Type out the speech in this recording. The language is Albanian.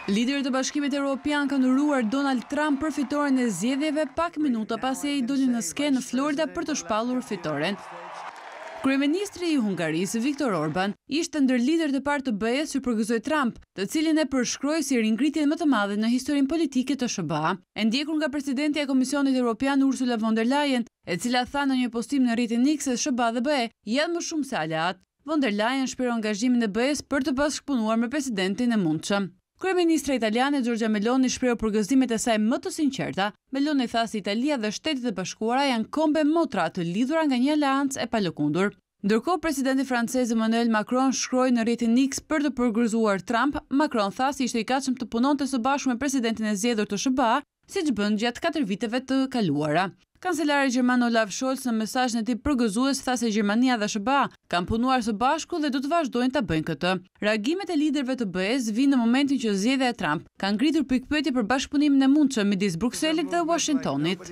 Liderët e Bashkimit Evropian kanë uruar Donald Trump për fitoren e zgjedhjeve pak minuta pasi ai doli në skenë në Florida për të shpallur fitoren. Kryeministri i Hungarisë, Viktor Orban, ishte ndër liderët e parë të BE-s që përgëzoi Trump, të cilin e përshkroi si ringritjen më të madhe në historinë politike të SBA. E ndjekur nga presidentja e Komisionit Evropian Ursula von der Leyen, e cila tha në një postim në rrjetin X se SBA dhe BE janë më shumë se aleat. Von der Leyen shprehu angazhimin e BE-s për të bashkëpunuar me presidentin e mundshëm. Kryeministra italiane Giorgia Meloni shprehu përgëzimet e saj më të sinqerta. Meloni tha se Italia dhe Shtetet e Bashkuara janë kombe motra të lidhura nga një aleancë e palëkundur. Ndërkohë, presidenti francez Emmanuel Macron shkroi në rrjetin X për të përgëzuar Trump. Macron tha se ishte i gatshëm të punonte së bashku me presidentin e zgjedhur të SBA, siç bën gjatë 4 viteve të kaluara. Kancelari gjerman Olaf Scholz në mesazhin e tij përgëzues tha se Gjermania dhe SBA kanë punuar së bashku dhe do të vazhdojnë ta bëjnë këtë. Reagimet e liderëve të BE-s vinë në momentin që zgjedhja e Trump ka ngritur pikpyetje për bashkëpunimin e mundshëm midis Brukselit dhe Washingtonit.